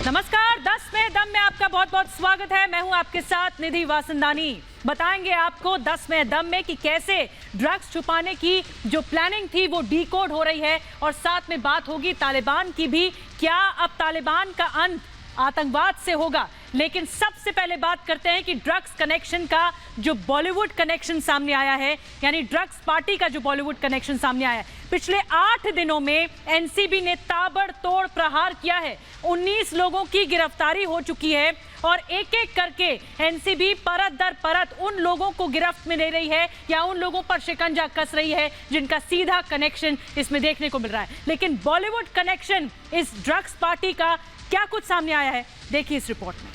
नमस्कार, 10 में दम में आपका बहुत बहुत स्वागत है। मैं हूं आपके साथ निधि वासंदानी। बताएंगे आपको 10 में दम में कि कैसे ड्रग्स छुपाने की जो प्लानिंग थी वो डीकोड हो रही है, और साथ में बात होगी तालिबान की भी। क्या अब तालिबान का अंत आतंकवाद से होगा? लेकिन सबसे पहले बात करते हैं कि ड्रग्स कनेक्शन का जो बॉलीवुड कनेक्शन सामने आया है, यानी ड्रग्स पार्टी का जो बॉलीवुड कनेक्शन सामने आया है। पिछले 8 दिनों में एनसीबी ने ताबड़तोड़ प्रहार किया है। 19 लोगों की गिरफ्तारी हो चुकी है और एक एक करके एनसीबी परत दर परत उन लोगों को गिरफ्त में ले रही है या उन लोगों पर शिकंजा कस रही है जिनका सीधा कनेक्शन इसमें देखने को मिल रहा है। लेकिन बॉलीवुड कनेक्शन इस ड्रग्स पार्टी का क्या कुछ सामने आया है, देखिए इस रिपोर्ट में।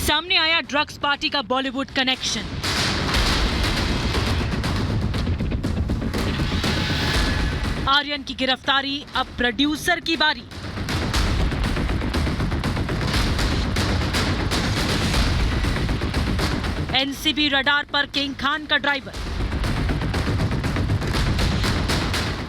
सामने आया ड्रग्स पार्टी का बॉलीवुड कनेक्शन। आर्यन की गिरफ्तारी, अब प्रोड्यूसर की बारी। एनसीबी रडार पर किंग खान का driver.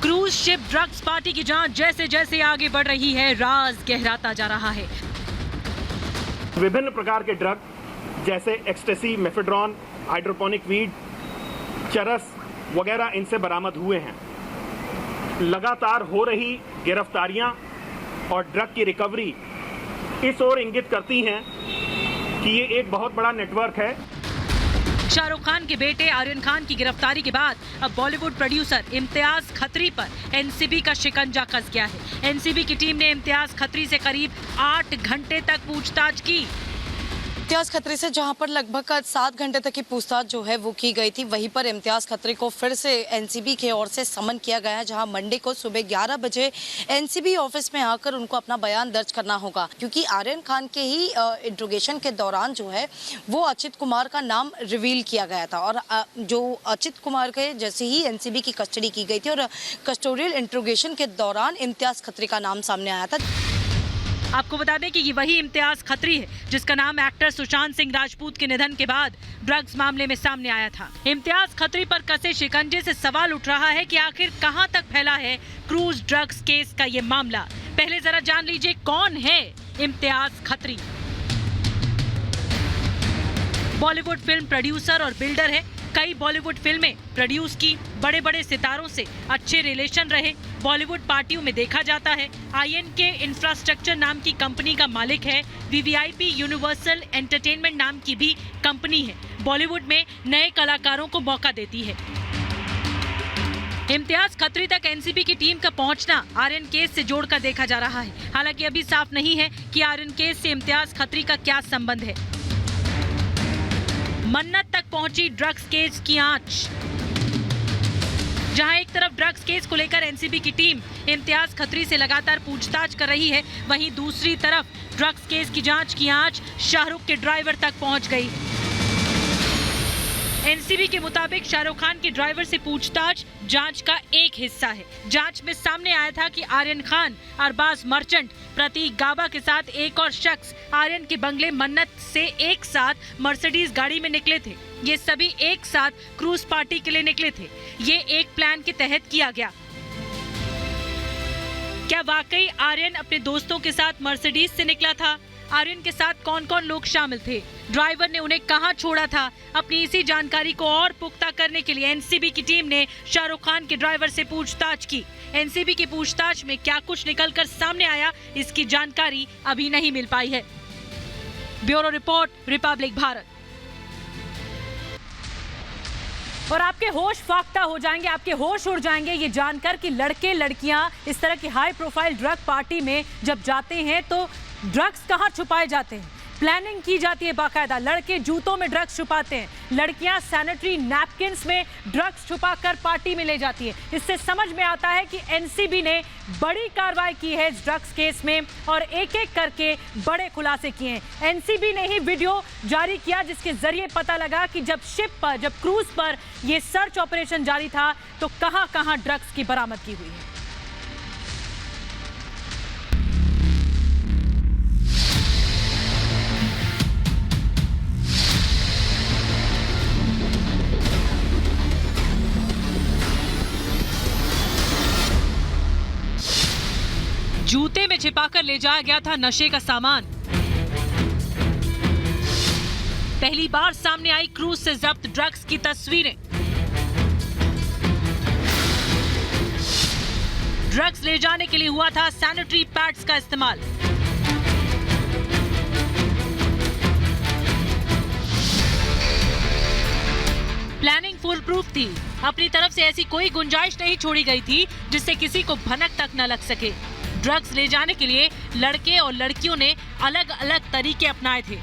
Cruise ship drugs party की जांच जैसे जैसे आगे बढ़ रही है, राज गहराता जा रहा है। विभिन्न प्रकार के ड्रग जैसे एक्सटेसी, मेफेड्रॉन, हाइड्रोपोनिक वीड, चरस वगैरह इनसे बरामद हुए हैं। लगातार हो रही गिरफ्तारियां और ड्रग की रिकवरी इस ओर इंगित करती हैं कि ये एक बहुत बड़ा नेटवर्क है। शाहरुख खान के बेटे आर्यन खान की गिरफ्तारी के बाद अब बॉलीवुड प्रोड्यूसर इम्तियाज खत्री पर एनसीबी का शिकंजा कस गया है। एनसीबी की टीम ने इम्तियाज खत्री से करीब 8 घंटे तक पूछताछ की। इम्तियाज खत्री से जहां पर लगभग 7 घंटे तक की पूछताछ जो है वो की गई थी, वहीं पर इम्तियाज खत्री को फिर से एनसीबी की ओर से समन किया गया है, जहां मंडे को सुबह 11 बजे एनसीबी ऑफिस में आकर उनको अपना बयान दर्ज करना होगा। क्योंकि आर्यन खान के ही इंट्रोगेशन के दौरान जो है वो अचित कुमार का नाम रिवील किया गया था, और जो अचित कुमार के जैसे ही एनसीबी की कस्टडी की गई थी और कस्टोडियल इंट्रोगेशन के दौरान इम्तियाज खत्री का नाम सामने आया था। आपको बता दें कि ये वही इम्तियाज खत्री है जिसका नाम एक्टर सुशांत सिंह राजपूत के निधन के बाद ड्रग्स मामले में सामने आया था। इम्तियाज खत्री पर कसे शिकंजे से सवाल उठ रहा है कि आखिर कहां तक फैला है क्रूज ड्रग्स केस का ये मामला। पहले जरा जान लीजिए कौन है इम्तियाज खत्री। बॉलीवुड फिल्म प्रोड्यूसर और बिल्डर है। कई बॉलीवुड फिल्में प्रोड्यूस की, बड़े बड़े सितारों से अच्छे रिलेशन रहे, बॉलीवुड पार्टियों में देखा जाता है। INK इंफ्रास्ट्रक्चर नाम की कंपनी का मालिक है। VVIP यूनिवर्सल एंटरटेनमेंट नाम की भी कंपनी है। बॉलीवुड में नए कलाकारों को मौका देती है। इम्तियाज खत्री तक एनसीबी की टीम का पहुंचना आर्यन केस से जोड़कर देखा जा रहा है। हालांकि अभी साफ नहीं है कि आर्यन केस से इम्तियाज खत्री का क्या संबंध है। मन्नत तक पहुंची ड्रग्स केस की आंच। जहां एक तरफ ड्रग्स केस को लेकर एनसीबी की टीम इम्तियाज खत्री से लगातार पूछताछ कर रही है, वहीं दूसरी तरफ ड्रग्स केस की जांच की आंच शाहरुख के ड्राइवर तक पहुंच गई। एनसीबी के मुताबिक शाहरुख खान के ड्राइवर से पूछताछ जांच का एक हिस्सा है। जांच में सामने आया था कि आर्यन खान, अरबाज मर्चेंट, प्रतीक गाबा के साथ एक और शख्स आर्यन के बंगले मन्नत से एक साथ मर्सिडीज गाड़ी में निकले थे। ये सभी एक साथ क्रूज पार्टी के लिए निकले थे। ये एक प्लान के तहत किया गया। क्या वाकई आर्यन अपने दोस्तों के साथ मर्सिडीज से निकला था? आर्यन के साथ कौन कौन लोग शामिल थे? ड्राइवर ने उन्हें कहां छोड़ा था? अपनी इसी जानकारी को और पुख्ता करने के लिए एनसीबी की टीम ने शाहरुख खान के ड्राइवर से पूछताछ की। एनसीबी की पूछताछ में क्या कुछ निकलकर सामने आया, इसकी जानकारी अभी नहीं मिल पाई है। Bureau report, Republic Bharat. और आपके होश फाख्ता हो जाएंगे, आपके होश उड़ जाएंगे ये जानकर कि लड़के लड़कियां इस तरह की हाई प्रोफाइल ड्रग पार्टी में जब जाते हैं तो ड्रग्स कहां छुपाए जाते हैं। प्लानिंग की जाती है बाकायदा। लड़के जूतों में ड्रग्स छुपाते हैं, लड़कियां सैनिटरी नैपकिन्स में ड्रग्स छुपाकर पार्टी में ले जाती है। इससे समझ में आता है कि एनसीबी ने बड़ी कार्रवाई की है इस ड्रग्स केस में और एक एक करके बड़े खुलासे किए हैं। एनसीबी ने ही वीडियो जारी किया जिसके जरिए पता लगा कि जब शिप पर, जब क्रूज पर यह सर्च ऑपरेशन जारी था तो कहां कहां ड्रग्स की बरामदगी हुई है। जूते में छिपाकर ले जाया गया था नशे का सामान। पहली बार सामने आई क्रूज से जब्त ड्रग्स की तस्वीरें। ड्रग्स ले जाने के लिए हुआ था सैनिटरी पैड्स का इस्तेमाल। प्लानिंग फुल प्रूफ थी। अपनी तरफ से ऐसी कोई गुंजाइश नहीं छोड़ी गई थी जिससे किसी को भनक तक न लग सके। ड्रग्स ले जाने के लिए लड़के और लड़कियों ने अलग अलग तरीके अपनाए थे।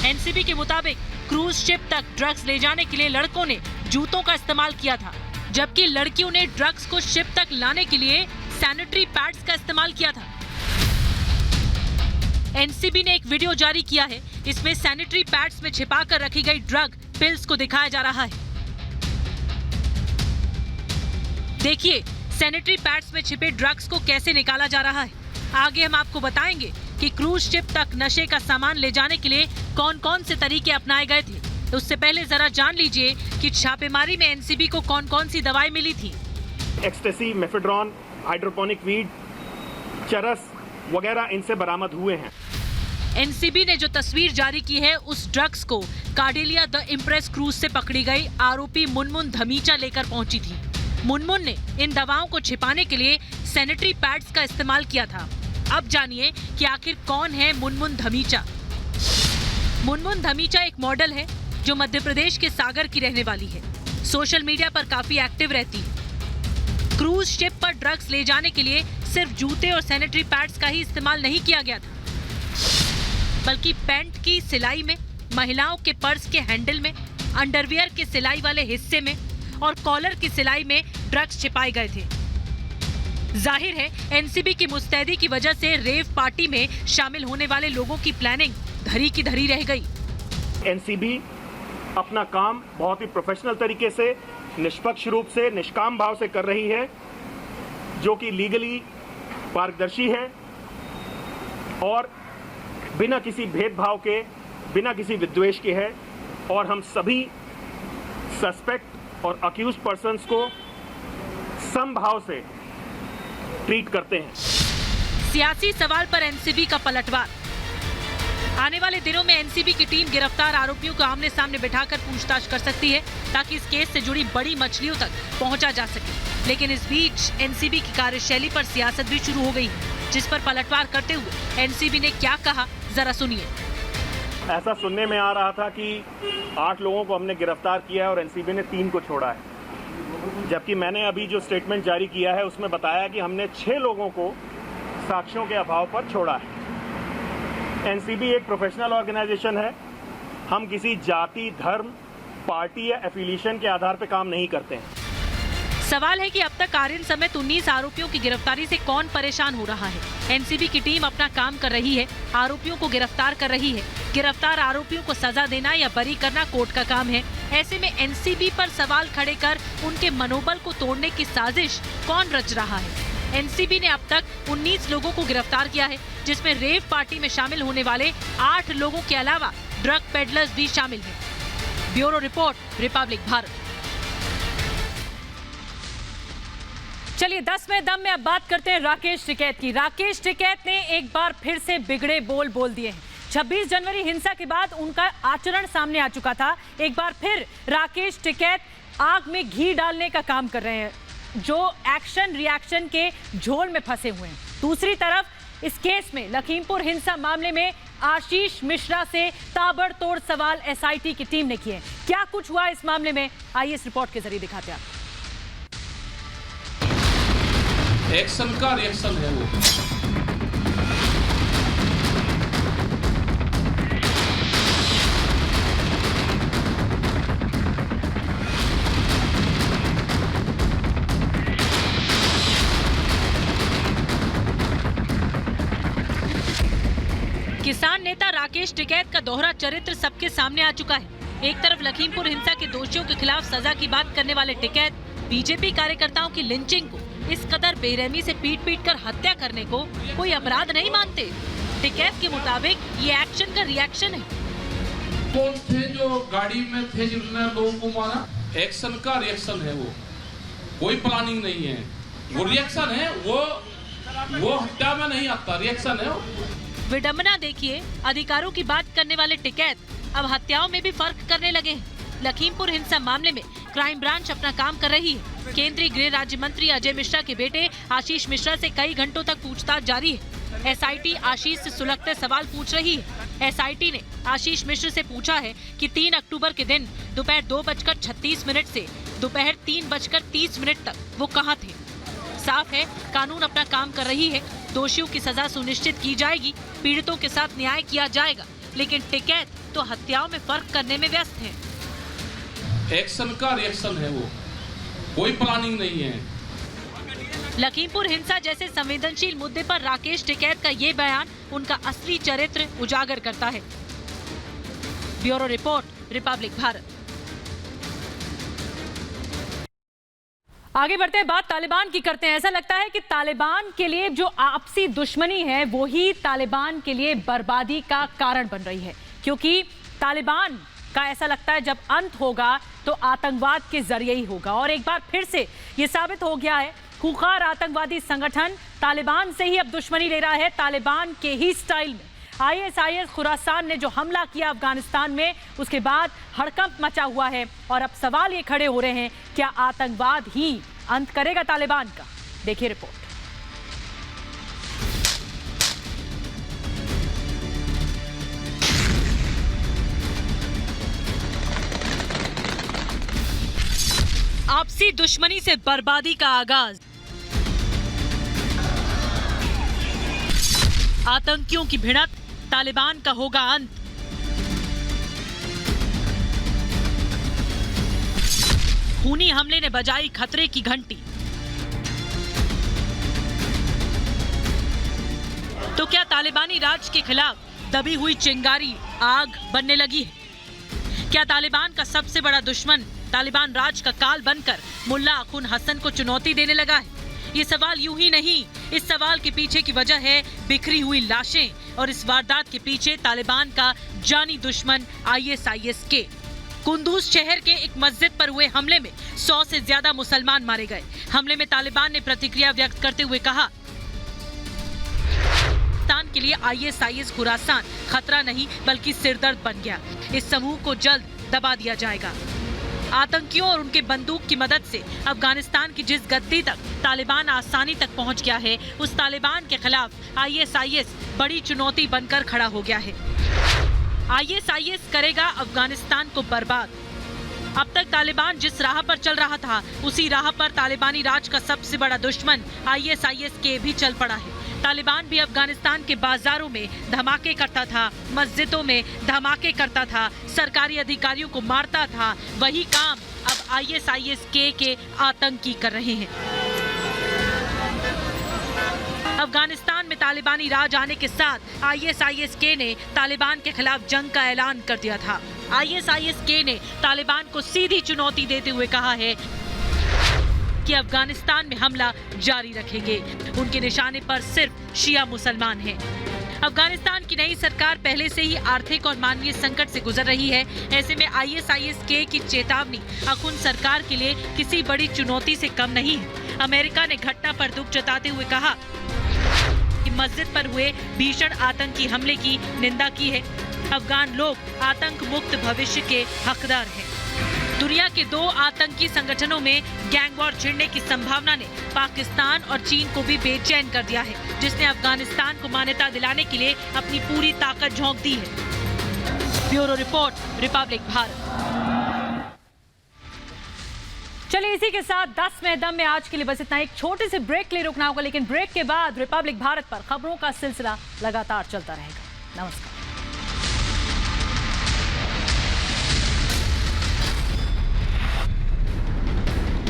एनसीबी के मुताबिक क्रूज शिप तक ड्रग्स ले जाने के लिए लड़कों ने जूतों का इस्तेमाल किया था, जबकि लड़कियों ने ड्रग्स को शिप तक लाने के लिए सैनिटरी पैड्स का इस्तेमाल किया था। एनसीबी ने एक वीडियो जारी किया है। इसमें सैनिटरी पैड्स में छिपाकर रखी गई ड्रग पिल्स को दिखाया जा रहा है। देखिए सैनिटरी पैड्स में छिपे ड्रग्स को कैसे निकाला जा रहा है। आगे हम आपको बताएंगे कि क्रूज शिप तक नशे का सामान ले जाने के लिए कौन कौन से तरीके अपनाए गए थे। तो उससे पहले जरा जान लीजिए कि छापेमारी में एनसीबी को कौन कौन सी दवाई मिली थी। एक्सटेसी, मेफेड्रॉन, हाइड्रोपोनिक वीड, चरस वगैरह इनसे बरामद हुए हैं। एनसीबी ने जो तस्वीर जारी की है उस ड्रग्स को कार्डेलिया द इम्प्रेस क्रूज से पकड़ी गई आरोपी मुनमुन धमीचा लेकर पहुंची थी। मुनमुन ने इन दवाओं को छिपाने के लिए सैनिटरी पैड्स का इस्तेमाल किया था। अब जानिए कि आखिर कौन है मुनमुन धमीचा। मुनमुन धमीचा एक मॉडल है जो मध्य प्रदेश के सागर की रहने वाली है। सोशल मीडिया पर काफी एक्टिव रहती है। क्रूज शिप पर ड्रग्स ले जाने के लिए सिर्फ जूते और सैनिटरी पैड्स का ही इस्तेमाल नहीं किया गया था, बल्कि पैंट की सिलाई में, महिलाओं के पर्स के हैंडल में, अंडरवियर के सिलाई वाले हिस्से में और कॉलर की सिलाई में ड्रग्स छिपाए गए थे। जाहिर है एनसीबी की मुस्तैदी की वजह से रेव पार्टी में शामिल होने वाले लोगों की प्लानिंग धरी की धरी रह गई। एनसीबी अपना काम बहुत ही प्रोफेशनल तरीके से, निष्पक्ष रूप से, निष्काम भाव से कर रही है, जो कि लीगली पारदर्शी है और बिना किसी भेदभाव के, बिना किसी विद्वेष के है। और हम सभी सस्पेक्ट और अक्यूज्ड पर्सन्स को समभाव से ट्रीट करते हैं। सियासी सवाल पर एनसीबी का पलटवार। आने वाले दिनों में एनसीबी की टीम गिरफ्तार आरोपियों को आमने सामने बिठाकर पूछताछ कर सकती है ताकि इस केस से जुड़ी बड़ी मछलियों तक पहुंचा जा सके। लेकिन इस बीच एनसीबी की कार्यशैली पर सियासत भी शुरू हो गई है, जिस पर पलटवार करते हुए एनसीबी ने क्या कहा, जरा सुनिए। ऐसा सुनने में आ रहा था कि 8 लोगों को हमने गिरफ्तार किया है और एनसीबी ने 3 को छोड़ा है, जबकि मैंने अभी जो स्टेटमेंट जारी किया है उसमें बताया कि हमने 6 लोगों को साक्ष्यों के अभाव पर छोड़ा है। एनसीबी एक प्रोफेशनल ऑर्गेनाइजेशन है। हम किसी जाति, धर्म, पार्टी या एफिलिएशन के आधार पर काम नहीं करते हैं। सवाल है कि अब तक आर्यन समेत 19 आरोपियों की गिरफ्तारी से कौन परेशान हो रहा है। एनसीबी की टीम अपना काम कर रही है, आरोपियों को गिरफ्तार कर रही है। गिरफ्तार आरोपियों को सजा देना या बरी करना कोर्ट का काम है। ऐसे में एनसीबी पर सवाल खड़े कर उनके मनोबल को तोड़ने की साजिश कौन रच रहा है। एनसीबी ने अब तक 19 लोगों को गिरफ्तार किया है, जिसमें रेव पार्टी में शामिल होने वाले 8 लोगों के अलावा ड्रग पेडलर्स भी शामिल हैं। Bureau report, Republic Bharat. चलिए 10वें दम में अब बात करते हैं राकेश टिकैत की। राकेश टिकैत ने एक बार फिर से बिगड़े बोल बोल दिए हैं। 26 जनवरी हिंसा के बाद उनका आचरण सामने आ चुका था। एक बार फिर राकेश टिकैत आग में घी डालने का काम कर रहे हैं, जो एक्शन रिएक्शन के झोल में फंसे हुए हैं। दूसरी तरफ इस केस में लखीमपुर हिंसा मामले में आशीष मिश्रा से ताबड़तोड़ सवाल एसआईटी की टीम ने किए। क्या कुछ हुआ इस मामले में, आइए इस रिपोर्ट के जरिए दिखाते हैं। एक्शन का रिएक्शन है वो। किसान नेता राकेश टिकैत का दोहरा चरित्र सबके सामने आ चुका है। एक तरफ लखीमपुर हिंसा के दोषियों के खिलाफ सजा की बात करने वाले टिकैत बीजेपी कार्यकर्ताओं की लिंचिंग को इस कदर बेरहमी से पीट कर हत्या करने को कोई अपराध नहीं मानते। टिकैत के मुताबिक ये एक्शन का रिएक्शन है। कौन थे जो गाड़ी में थे जिन्होंने लोगों को मारा? एक्शन का रिएक्शन है वो, कोई प्लानिंग नहीं है। वो रिएक्शन है, वो वो हत्या में नहीं आता, रिएक्शन है वो। विडंबना देखिए, अधिकारों की बात करने वाले टिकैत अब हत्याओं में भी फर्क करने लगे हैं। लखीमपुर हिंसा मामले में क्राइम ब्रांच अपना काम कर रही है। केंद्रीय गृह राज्य मंत्री अजय मिश्रा के बेटे आशीष मिश्रा से कई घंटों तक पूछताछ जारी है। एसआईटी आशीष से सुलगते सवाल पूछ रही है। एसआईटी ने आशीष मिश्र से पूछा है कि 3 अक्टूबर के दिन दोपहर 2:36 से दोपहर 3:30 तक वो कहां थे। साफ है, कानून अपना काम कर रही है। दोषियों की सजा सुनिश्चित की जाएगी, पीड़ितों के साथ न्याय किया जाएगा, लेकिन टिकैत तो हत्याओं में फर्क करने में व्यस्त है। एक्शन का रिएक्शन है वो, कोई प्लानिंग नहीं है। लखीमपुर हिंसा जैसे संवेदनशील मुद्दे पर राकेश टिकैत का ये बयान उनका असली चरित्र उजागर करता है। Bureau report, Republic Bharat. आगे बढ़ते हैं, बात तालिबान की करते हैं। ऐसा लगता है कि तालिबान के लिए जो आपसी दुश्मनी है वो ही तालिबान के लिए बर्बादी का कारण बन रही है, क्योंकि तालिबान का ऐसा लगता है जब अंत होगा तो आतंकवाद के जरिए ही होगा। और एक बार फिर से ये साबित हो गया है, खूंखार आतंकवादी संगठन तालिबान से ही अब दुश्मनी ले रहा है, तालिबान के ही स्टाइल में। ISIS खुरासान ने जो हमला किया अफगानिस्तान में, उसके बाद हड़कंप मचा हुआ है और अब सवाल ये खड़े हो रहे हैं, क्या आतंकवाद ही अंत करेगा तालिबान का? देखिए रिपोर्ट। आपसी दुश्मनी से बर्बादी का आगाज, आतंकियों की भिड़ंत, तालिबान का होगा अंत। खूनी हमले ने बजाई खतरे की घंटी। तो क्या तालिबानी राज के खिलाफ दबी हुई चिंगारी आग बनने लगी है? क्या तालिबान का सबसे बड़ा दुश्मन तालिबान राज का काल बनकर मुल्ला अखुन हसन को चुनौती देने लगा है? ये सवाल यूं ही नहीं, इस सवाल के पीछे की वजह है बिखरी हुई लाशें, और इस वारदात के पीछे तालिबान का जानी दुश्मन ISIS के। कुंदूज शहर के एक मस्जिद पर हुए हमले में 100 से ज्यादा मुसलमान मारे गए। हमले में तालिबान ने प्रतिक्रिया व्यक्त करते हुए कहा, पाकिस्तान के लिए ISIS खुरासान खतरा नहीं बल्कि सिरदर्द बन गया। इस समूह को जल्द दबा दिया जाएगा। आतंकियों और उनके बंदूक की मदद से अफगानिस्तान की जिस गद्दी तक तालिबान आसानी तक पहुंच गया है, उस तालिबान के खिलाफ ISIS बड़ी चुनौती बनकर खड़ा हो गया है। ISIS करेगा अफगानिस्तान को बर्बाद। अब तक तालिबान जिस राह पर चल रहा था, उसी राह पर तालिबानी राज का सबसे बड़ा दुश्मन ISIS के भी चल पड़ा है। तालिबान भी अफगानिस्तान के बाजारों में धमाके करता था, मस्जिदों में धमाके करता था, सरकारी अधिकारियों को मारता था। वही काम अब ISIS के आतंकी कर रहे हैं। अफगानिस्तान में तालिबानी राज आने के साथ ISIS ने तालिबान के खिलाफ जंग का ऐलान कर दिया था। ISIS ने तालिबान को सीधी चुनौती देते हुए कहा है कि अफगानिस्तान में हमला जारी रखेंगे। उनके निशाने पर सिर्फ शिया मुसलमान हैं। अफगानिस्तान की नई सरकार पहले से ही आर्थिक और मानवीय संकट से गुजर रही है। ऐसे में ISIS की चेतावनी अखुन सरकार के लिए किसी बड़ी चुनौती से कम नहीं है। अमेरिका ने घटना पर दुख जताते हुए कहा कि मस्जिद पर हुए भीषण आतंकी हमले की निंदा की है। अफगान लोग आतंक मुक्त भविष्य के हकदार हैं। दुनिया के 2 आतंकी संगठनों में गैंग वॉर छिड़ने की संभावना ने पाकिस्तान और चीन को भी बेचैन कर दिया है, जिसने अफगानिस्तान को मान्यता दिलाने के लिए अपनी पूरी ताकत झोंक दी है। Bureau report, Republic Bharat. चलिए इसी के साथ 10 में दम में आज के लिए बस इतना। एक छोटे से ब्रेक के लिए रुकना होगा, लेकिन ब्रेक के बाद रिपब्लिक भारत पर खबरों का सिलसिला लगातार चलता रहेगा। नमस्कार।